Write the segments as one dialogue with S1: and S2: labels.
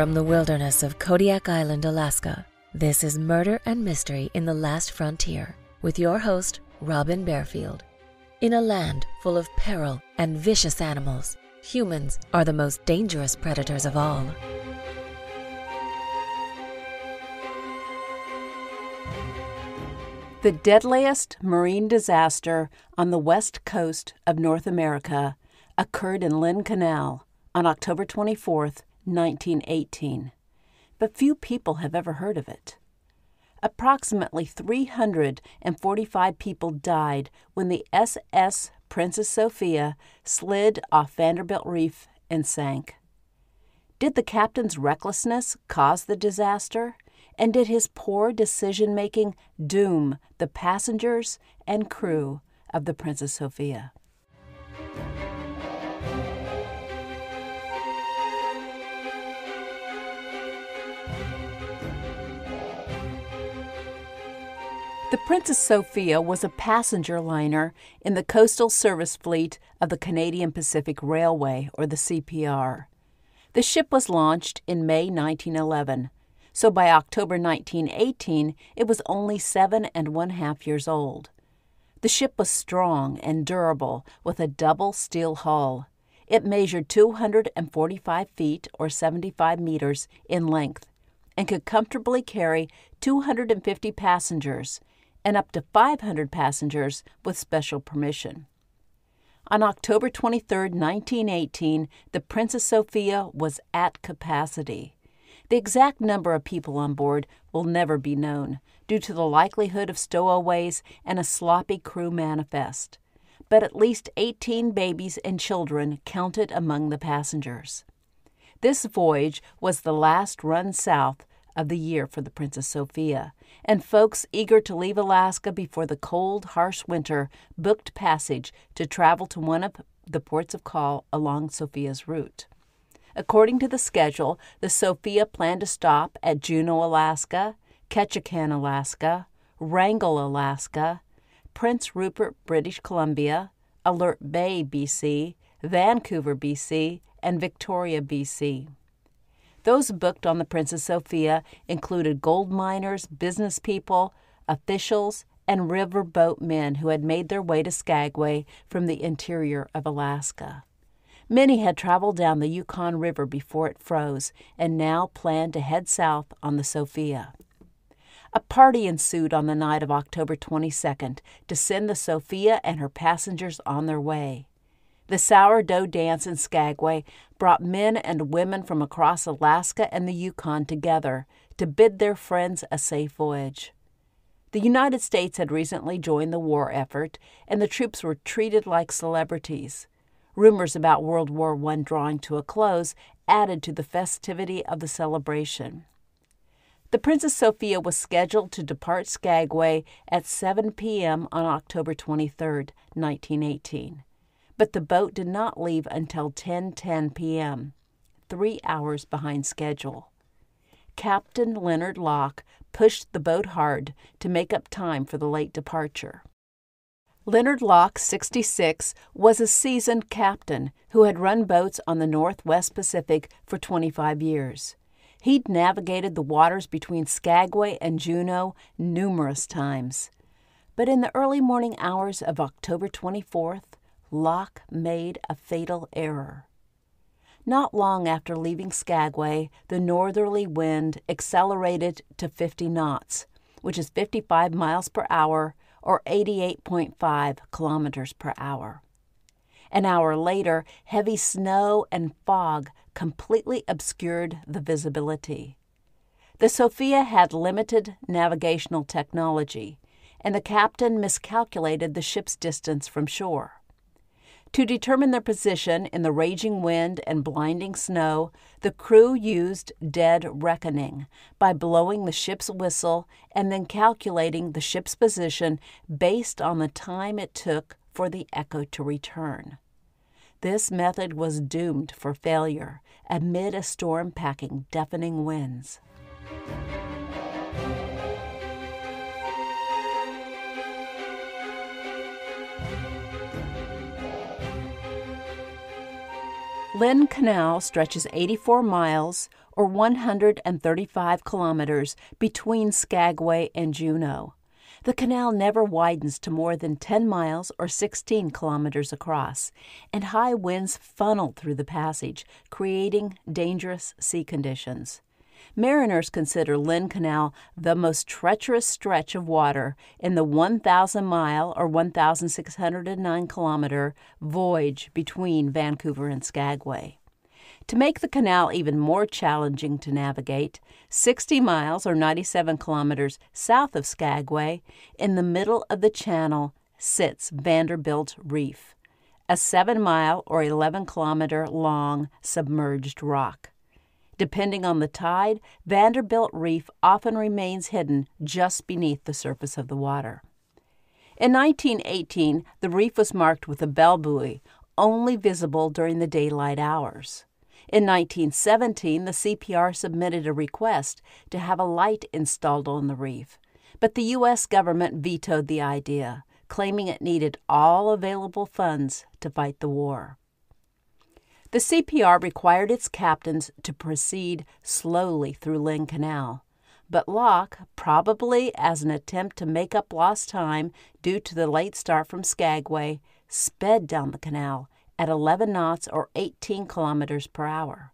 S1: From the wilderness of Kodiak Island, Alaska, this is Murder and Mystery in the Last Frontier with your host, Robin Bearfield. In a land full of peril and vicious animals, humans are the most dangerous predators of all.
S2: The deadliest marine disaster on the west coast of North America occurred in Lynn Canal on October 24, 1918. But few people have ever heard of it. Approximately 345 people died when the SS Princess Sophia slid off Vanderbilt Reef and sank. Did the captain's recklessness cause the disaster? And did his poor decision-making doom the passengers and crew of the Princess Sophia? The Princess Sophia was a passenger liner in the coastal service fleet of the Canadian Pacific Railway, or the CPR. The ship was launched in May 1911. So by October 1918, it was only 7½ years old. The ship was strong and durable with a double steel hull. It measured 245 feet or 75 meters in length and could comfortably carry 250 passengers and up to 500 passengers with special permission. On October 23, 1918, the Princess Sophia was at capacity. The exact number of people on board will never be known due to the likelihood of stowaways and a sloppy crew manifest, but at least 18 babies and children counted among the passengers. This voyage was the last run south of the year for the Princess Sophia, and folks eager to leave Alaska before the cold, harsh winter booked passage to travel to one of the ports of call along Sophia's route. According to the schedule, the Sophia planned to stop at Juneau, Alaska, Ketchikan, Alaska, Wrangell, Alaska, Prince Rupert, British Columbia, Alert Bay, BC, Vancouver, BC, and Victoria, BC. Those booked on the Princess Sophia included gold miners, business people, officials, and riverboat men who had made their way to Skagway from the interior of Alaska. Many had traveled down the Yukon River before it froze and now planned to head south on the Sophia. A party ensued on the night of October 22nd to send the Sophia and her passengers on their way. The sourdough dance in Skagway brought men and women from across Alaska and the Yukon together to bid their friends a safe voyage. The United States had recently joined the war effort, and the troops were treated like celebrities. Rumors about World War I drawing to a close added to the festivity of the celebration. The Princess Sophia was scheduled to depart Skagway at 7 p.m. on October 23, 1918. But the boat did not leave until 10:10 p.m., 3 hours behind schedule. Captain Leonard Locke pushed the boat hard to make up time for the late departure. Leonard Locke, 66, was a seasoned captain who had run boats on the Northwest Pacific for 25 years. He'd navigated the waters between Skagway and Juneau numerous times. But in the early morning hours of October 24th, Locke made a fatal error. Not long after leaving Skagway, the northerly wind accelerated to 50 knots, which is 55 miles per hour, or 88.5 kilometers per hour. An hour later, heavy snow and fog completely obscured the visibility. The Sophia had limited navigational technology, and the captain miscalculated the ship's distance from shore. To determine their position in the raging wind and blinding snow, the crew used dead reckoning by blowing the ship's whistle and then calculating the ship's position based on the time it took for the echo to return. This method was doomed for failure amid a storm packing deafening winds. Lynn Canal stretches 84 miles, or 135 kilometers between Skagway and Juneau. The canal never widens to more than 10 miles or 16 kilometers across, and high winds funnel through the passage, creating dangerous sea conditions. Mariners consider Lynn Canal the most treacherous stretch of water in the 1,000-mile or 1,609-kilometer voyage between Vancouver and Skagway. To make the canal even more challenging to navigate, 60 miles or 97 kilometers south of Skagway, in the middle of the channel, sits Vanderbilt Reef, a 7-mile or 11-kilometer long submerged rock. Depending on the tide, Vanderbilt Reef often remains hidden just beneath the surface of the water. In 1918, the reef was marked with a bell buoy, only visible during the daylight hours. In 1917, the CPR submitted a request to have a light installed on the reef, but the U.S. government vetoed the idea, claiming it needed all available funds to fight the war. The CPR required its captains to proceed slowly through Lynn Canal, but Locke, probably as an attempt to make up lost time due to the late start from Skagway, sped down the canal at 11 knots or 18 kilometers per hour,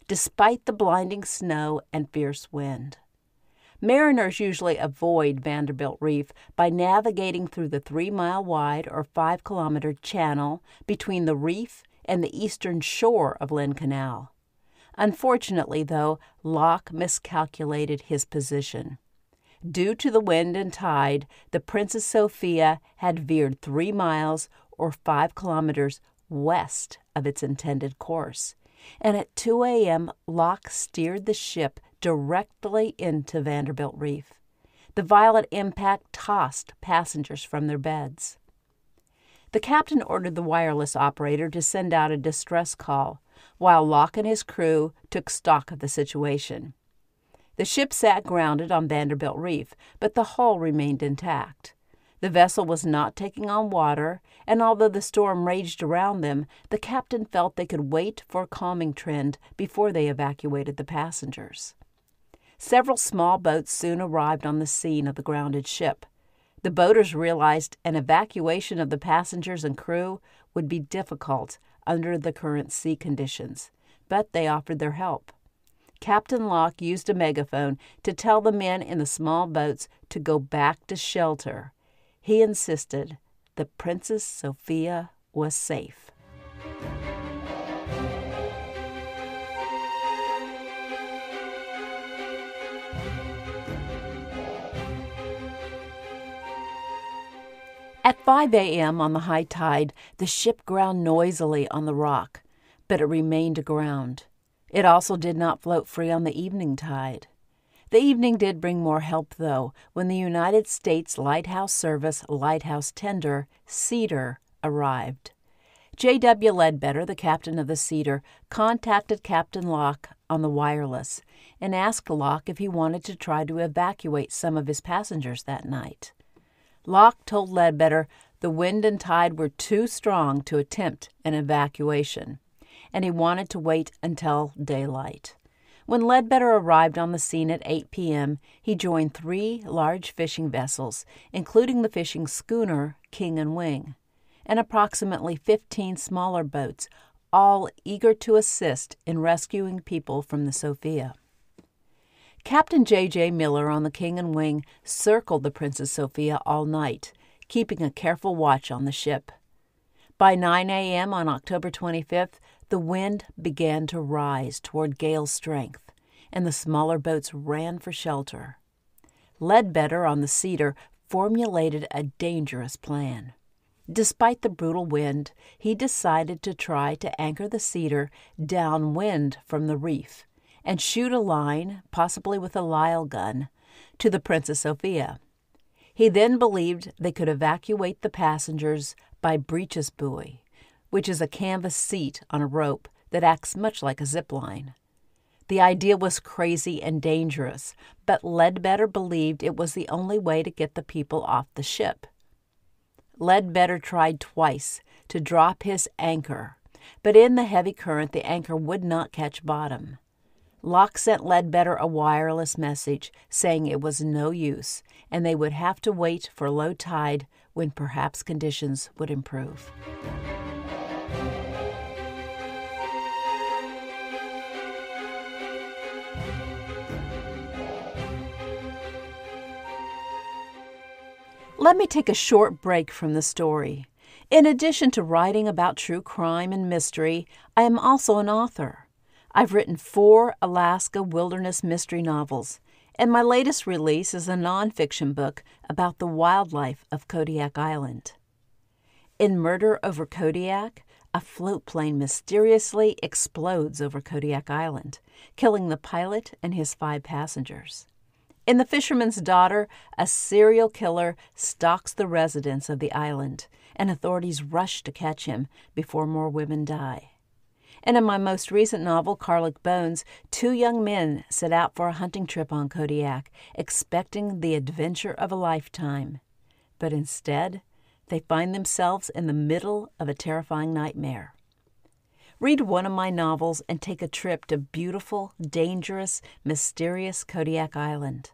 S2: despite the blinding snow and fierce wind. Mariners usually avoid Vanderbilt Reef by navigating through the 3-mile-wide or 5-kilometer channel between the reef and the eastern shore of Lynn Canal. Unfortunately, though, Locke miscalculated his position. Due to the wind and tide, the Princess Sophia had veered 3 miles or 5 kilometers west of its intended course, and at 2 a.m. Locke steered the ship directly into Vanderbilt Reef. The violent impact tossed passengers from their beds. The captain ordered the wireless operator to send out a distress call, while Locke and his crew took stock of the situation. The ship sat grounded on Vanderbilt Reef, but the hull remained intact. The vessel was not taking on water, and although the storm raged around them, the captain felt they could wait for a calming trend before they evacuated the passengers. Several small boats soon arrived on the scene of the grounded ship. The boaters realized an evacuation of the passengers and crew would be difficult under the current sea conditions, but they offered their help. Captain Locke used a megaphone to tell the men in the small boats to go back to shelter. He insisted the Princess Sophia was safe. At 5 a.m. on the high tide, the ship ground noisily on the rock, but it remained aground. It also did not float free on the evening tide. The evening did bring more help, though, when the United States Lighthouse Service lighthouse tender, Cedar, arrived. J.W. Ledbetter, the captain of the Cedar, contacted Captain Locke on the wireless and asked Locke if he wanted to try to evacuate some of his passengers that night. Locke told Ledbetter the wind and tide were too strong to attempt an evacuation, and he wanted to wait until daylight. When Ledbetter arrived on the scene at 8 p.m., he joined 3 large fishing vessels, including the fishing schooner King and Wing, and approximately 15 smaller boats, all eager to assist in rescuing people from the Sophia. Captain J.J. Miller on the King and Wing circled the Princess Sophia all night, keeping a careful watch on the ship. By 9 a.m. on October 25th, the wind began to rise toward gale strength, and the smaller boats ran for shelter. Ledbetter on the Cedar formulated a dangerous plan. Despite the brutal wind, he decided to try to anchor the Cedar downwind from the reef and shoot a line, possibly with a Lyle gun, to the Princess Sophia. He then believed they could evacuate the passengers by breeches buoy, which is a canvas seat on a rope that acts much like a zip line. The idea was crazy and dangerous, but Ledbetter believed it was the only way to get the people off the ship. Ledbetter tried twice to drop his anchor, but in the heavy current the anchor would not catch bottom. Locke sent Ledbetter a wireless message saying it was no use, and they would have to wait for low tide when perhaps conditions would improve. Let me take a short break from the story. In addition to writing about true crime and mystery, I am also an author. I've written 4 Alaska wilderness mystery novels, and my latest release is a nonfiction book about the wildlife of Kodiak Island. In Murder over Kodiak, a float plane mysteriously explodes over Kodiak Island, killing the pilot and his 5 passengers. In The Fisherman's Daughter, a serial killer stalks the residents of the island, and authorities rush to catch him before more women die. And in my most recent novel, Karlic Bones, 2 young men set out for a hunting trip on Kodiak, expecting the adventure of a lifetime. But instead, they find themselves in the middle of a terrifying nightmare. Read one of my novels and take a trip to beautiful, dangerous, mysterious Kodiak Island.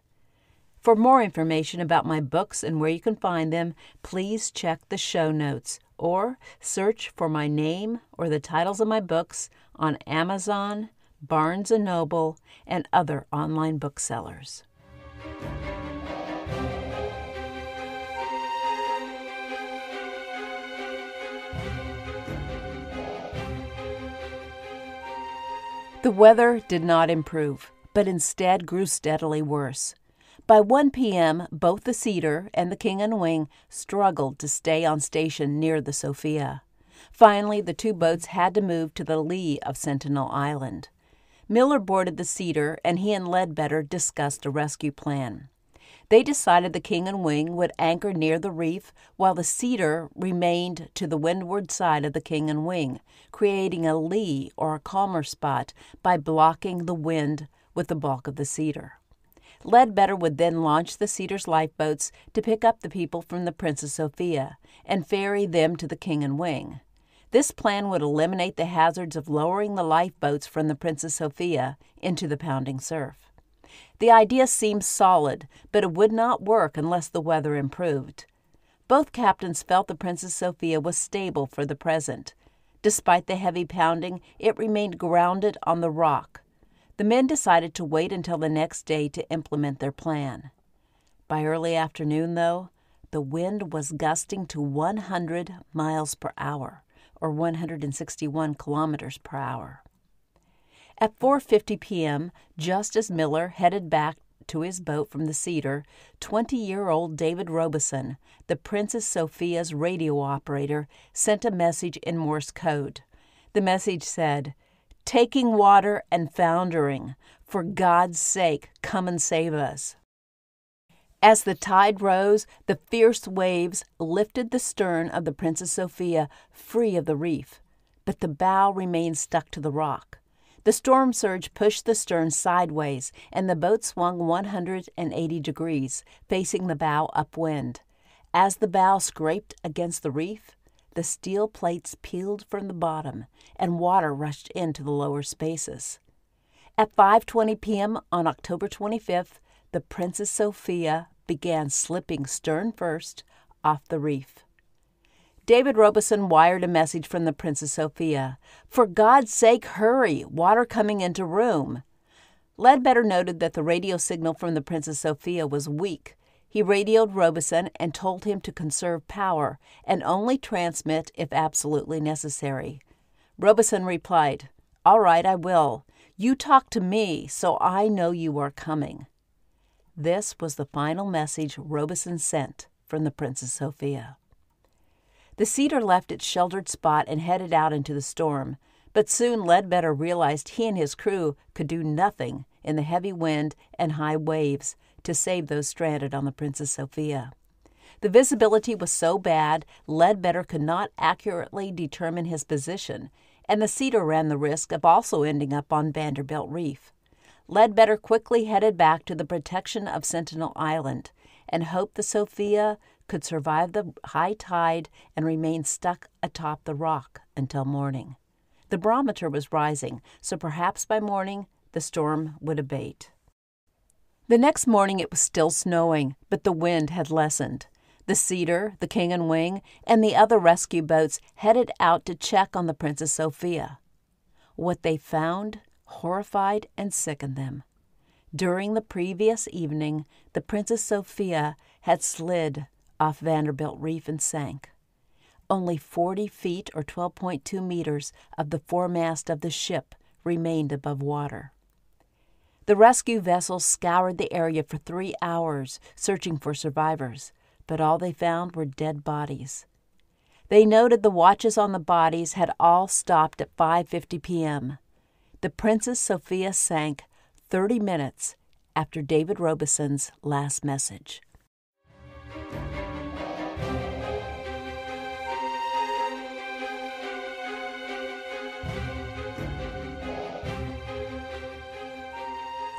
S2: For more information about my books and where you can find them, please check the show notes or search for my name or the titles of my books on Amazon, Barnes & Noble, and other online booksellers. The weather did not improve, but instead grew steadily worse. By 1 p.m., both the Cedar and the King and Wing struggled to stay on station near the Sophia. Finally, the 2 boats had to move to the lee of Sentinel Island. Miller boarded the Cedar, and he and Ledbetter discussed a rescue plan. They decided the King and Wing would anchor near the reef while the Cedar remained to the windward side of the King and Wing, creating a lee or a calmer spot by blocking the wind with the bulk of the Cedar. Ledbetter would then launch the Cedar's lifeboats to pick up the people from the Princess Sophia and ferry them to the King and Wing. This plan would eliminate the hazards of lowering the lifeboats from the Princess Sophia into the pounding surf. The idea seemed solid, but it would not work unless the weather improved. Both captains felt the Princess Sophia was stable for the present. Despite the heavy pounding, it remained grounded on the rock. The men decided to wait until the next day to implement their plan. By early afternoon, though, the wind was gusting to 100 miles per hour, or 161 kilometers per hour. At 4:50 p.m., just as Miller headed back to his boat from the Cedar, 20-year-old David Robeson, the Princess Sophia's radio operator, sent a message in Morse code. The message said, "Taking water and foundering. For God's sake, come and save us." As the tide rose, the fierce waves lifted the stern of the Princess Sophia free of the reef, but the bow remained stuck to the rock. The storm surge pushed the stern sideways, and the boat swung 180 degrees, facing the bow upwind. As the bow scraped against the reef, the steel plates peeled from the bottom, and water rushed into the lower spaces. At 5:20 p.m. on October 25th, the Princess Sophia began slipping stern first off the reef. David Robeson wired a message from the Princess Sophia. "For God's sake, hurry! Water coming into room." Ledbetter noted that the radio signal from the Princess Sophia was weak. He radioed Robeson and told him to conserve power and only transmit if absolutely necessary. Robeson replied, "All right, I will. You talk to me so I know you are coming." This was the final message Robeson sent from the Princess Sophia. The Cedar left its sheltered spot and headed out into the storm, but soon Ledbetter realized he and his crew could do nothing in the heavy wind and high waves to save those stranded on the Princess Sophia. The visibility was so bad, Ledbetter could not accurately determine his position, and the Cedar ran the risk of also ending up on Vanderbilt Reef. Ledbetter quickly headed back to the protection of Sentinel Island and hoped the Sophia could survive the high tide and remain stuck atop the rock until morning. The barometer was rising, so perhaps by morning the storm would abate. The next morning it was still snowing, but the wind had lessened. The Cedar, the King and Wing, and the other rescue boats headed out to check on the Princess Sophia. What they found horrified and sickened them. During the previous evening, the Princess Sophia had slid off Vanderbilt Reef and sank. Only 40 feet or 12.2 meters of the foremast of the ship remained above water. The rescue vessels scoured the area for 3 hours, searching for survivors, but all they found were dead bodies. They noted the watches on the bodies had all stopped at 5:50 p.m. The Princess Sophia sank 30 minutes after David Robeson's last message.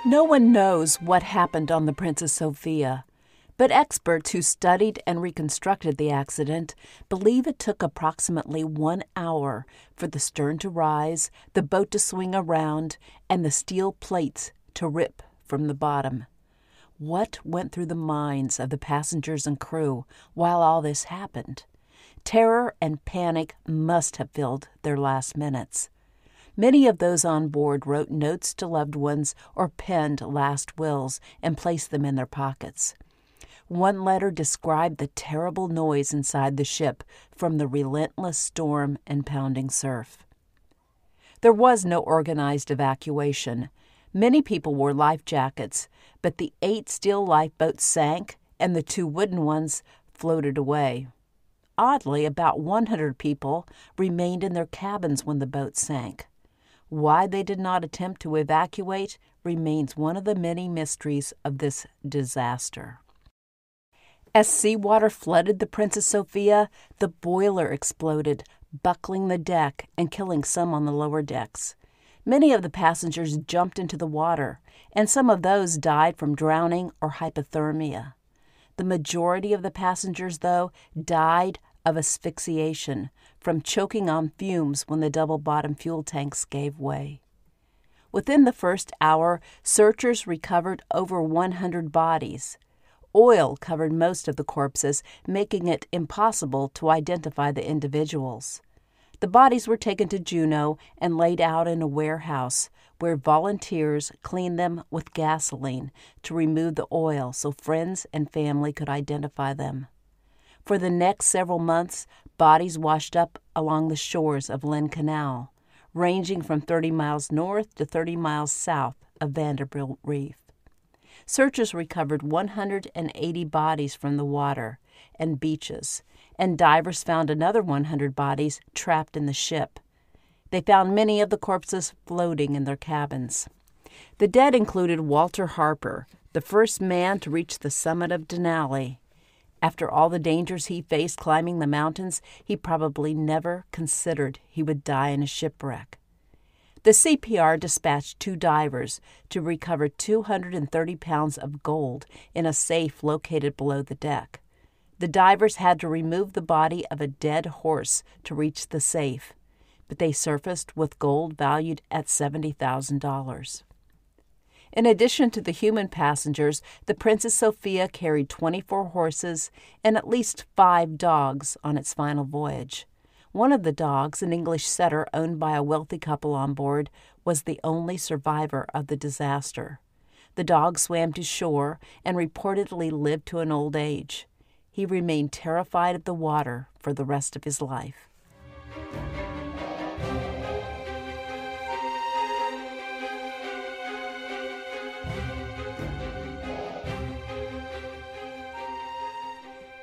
S2: No one knows what happened on the Princess Sophia, but experts who studied and reconstructed the accident believe it took approximately 1 hour for the stern to rise, the boat to swing around, and the steel plates to rip from the bottom. What went through the minds of the passengers and crew while all this happened? Terror and panic must have filled their last minutes. Many of those on board wrote notes to loved ones or penned last wills and placed them in their pockets. One letter described the terrible noise inside the ship from the relentless storm and pounding surf. There was no organized evacuation. Many people wore life jackets, but the 8 steel lifeboats sank and the 2 wooden ones floated away. Oddly, about 100 people remained in their cabins when the boat sank. Why they did not attempt to evacuate remains one of the many mysteries of this disaster. As seawater flooded the Princess Sophia, the boiler exploded, buckling the deck and killing some on the lower decks. Many of the passengers jumped into the water, and some of those died from drowning or hypothermia. The majority of the passengers, though, died of asphyxiation from choking on fumes when the double-bottom fuel tanks gave way. Within the first hour, searchers recovered over 100 bodies. Oil covered most of the corpses, making it impossible to identify the individuals. The bodies were taken to Juneau and laid out in a warehouse where volunteers cleaned them with gasoline to remove the oil so friends and family could identify them. For the next several months, bodies washed up along the shores of Lynn Canal, ranging from 30 miles north to 30 miles south of Vanderbilt Reef. Searchers recovered 180 bodies from the water and beaches, and divers found another 100 bodies trapped in the ship. They found many of the corpses floating in their cabins. The dead included Walter Harper, the first man to reach the summit of Denali. After all the dangers he faced climbing the mountains, he probably never considered he would die in a shipwreck. The CPR dispatched 2 divers to recover 230 pounds of gold in a safe located below the deck. The divers had to remove the body of a dead horse to reach the safe, but they surfaced with gold valued at $70,000. In addition to the human passengers, the Princess Sophia carried 24 horses and at least 5 dogs on its final voyage. One of the dogs, an English setter owned by a wealthy couple on board, was the only survivor of the disaster. The dog swam to shore and reportedly lived to an old age. He remained terrified of the water for the rest of his life.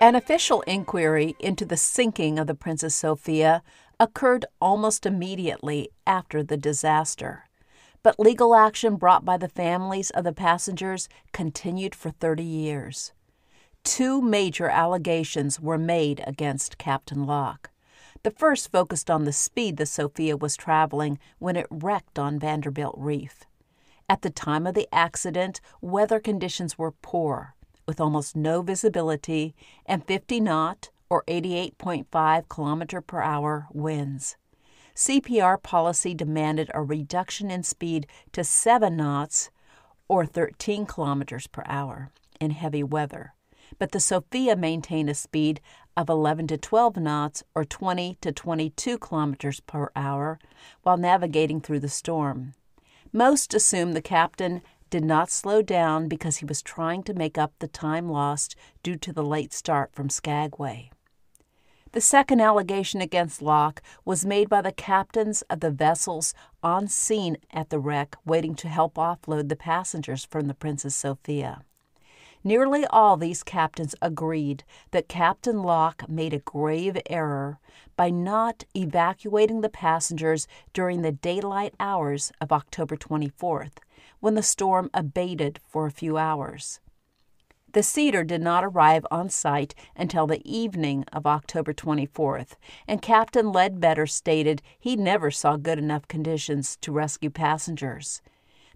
S2: An official inquiry into the sinking of the Princess Sophia occurred almost immediately after the disaster, but legal action brought by the families of the passengers continued for 30 years. 2 major allegations were made against Captain Locke. The first focused on the speed the Sophia was traveling when it wrecked on Vanderbilt Reef. At the time of the accident, weather conditions were poor, with almost no visibility and 50 knot or 88.5 km/h winds. CPR policy demanded a reduction in speed to 7 knots or 13 kilometers per hour in heavy weather, but the Sophia maintained a speed of 11 to 12 knots or 20 to 22 kilometers per hour while navigating through the storm. Most assume the captain did not slow down because he was trying to make up the time lost due to the late start from Skagway. The second allegation against Locke was made by the captains of the vessels on scene at the wreck waiting to help offload the passengers from the Princess Sophia. Nearly all these captains agreed that Captain Locke made a grave error by not evacuating the passengers during the daylight hours of October 24th, when the storm abated for a few hours. The Cedar did not arrive on site until the evening of October 24th, and Captain Ledbetter stated he never saw good enough conditions to rescue passengers.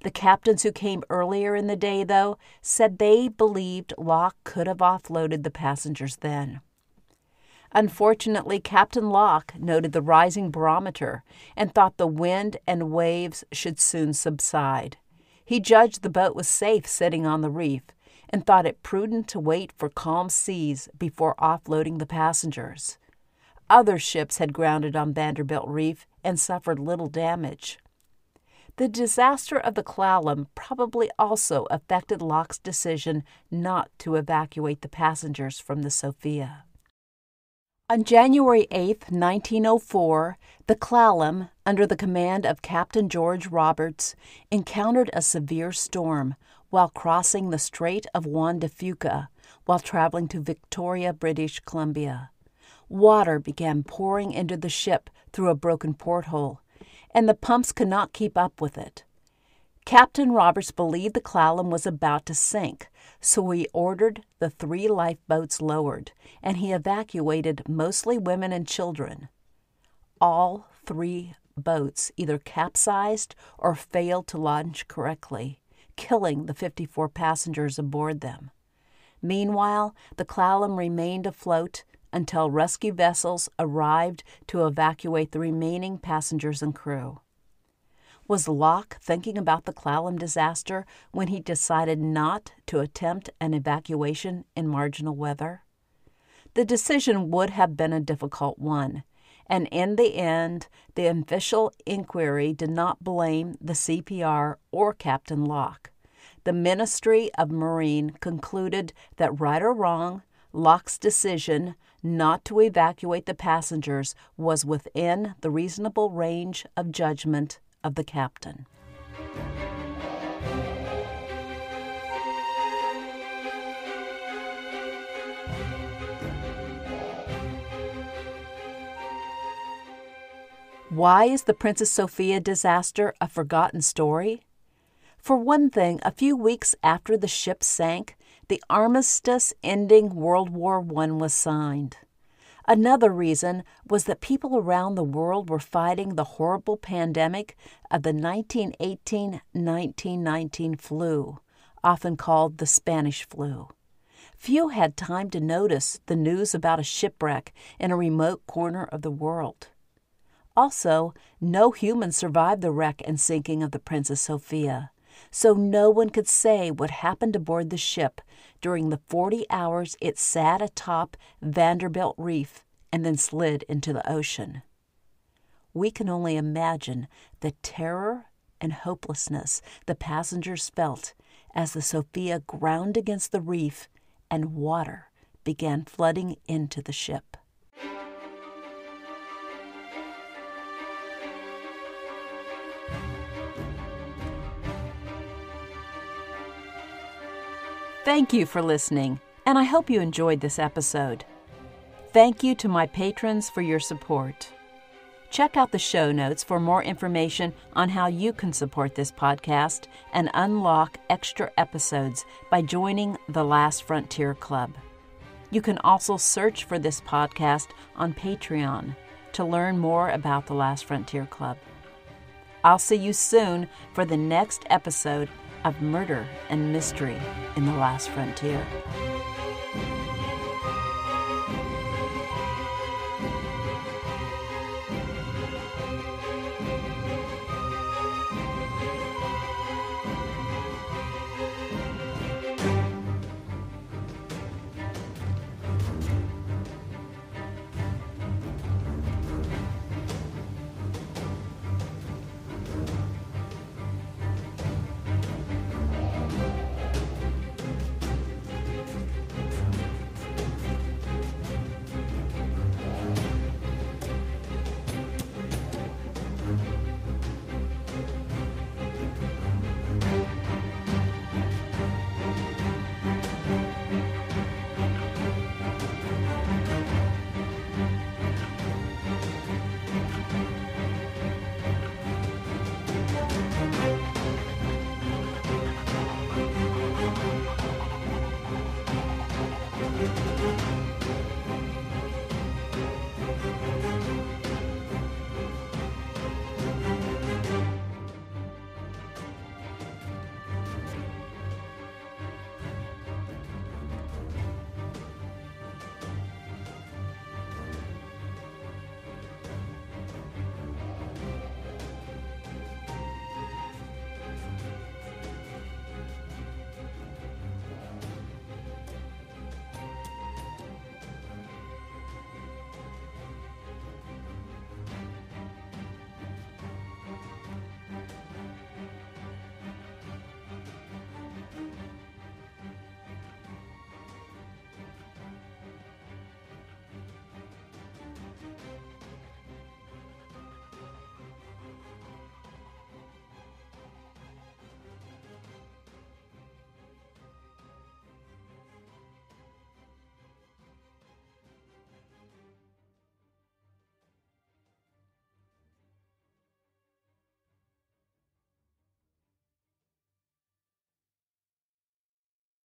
S2: The captains who came earlier in the day, though, said they believed Locke could have offloaded the passengers then. Unfortunately, Captain Locke noted the rising barometer and thought the wind and waves should soon subside. He judged the boat was safe sitting on the reef and thought it prudent to wait for calm seas before offloading the passengers. Other ships had grounded on Vanderbilt Reef and suffered little damage. The disaster of the Clallam probably also affected Locke's decision not to evacuate the passengers from the Sophia. On January 8, 1904, the Clallam, under the command of Captain George Roberts, encountered a severe storm while crossing the Strait of Juan de Fuca while traveling to Victoria, British Columbia. Water began pouring into the ship through a broken porthole, and the pumps could not keep up with it. Captain Roberts believed the Clallam was about to sink, so he ordered the 3 lifeboats lowered, and he evacuated mostly women and children. All 3 boats either capsized or failed to launch correctly, killing the 54 passengers aboard them. Meanwhile, the Clallam remained afloat until rescue vessels arrived to evacuate the remaining passengers and crew. Was Locke thinking about the Clallam disaster when he decided not to attempt an evacuation in marginal weather? The decision would have been a difficult one, and in the end, the official inquiry did not blame the CPR or Captain Locke. The Ministry of Marine concluded that, right or wrong, Locke's decision not to evacuate the passengers was within the reasonable range of judgment of the captain. Why is the Princess Sophia disaster a forgotten story? For one thing, a few weeks after the ship sank, the armistice ending World War I was signed. Another reason was that people around the world were fighting the horrible pandemic of the 1918-1919 flu, often called the Spanish flu. Few had time to notice the news about a shipwreck in a remote corner of the world. Also, no humans survived the wreck and sinking of the Princess Sophia, so no one could say what happened aboard the ship during the 40 hours it sat atop Vanderbilt Reef and then slid into the ocean. We can only imagine the terror and hopelessness the passengers felt as the Sophia ground against the reef and water began flooding into the ship. Thank you for listening, and I hope you enjoyed this episode. Thank you to my patrons for your support. Check out the show notes for more information on how you can support this podcast and unlock extra episodes by joining the Last Frontier Club. You can also search for this podcast on Patreon to learn more about the Last Frontier Club. I'll see you soon for the next episode of Murder and Mystery in the Last Frontier.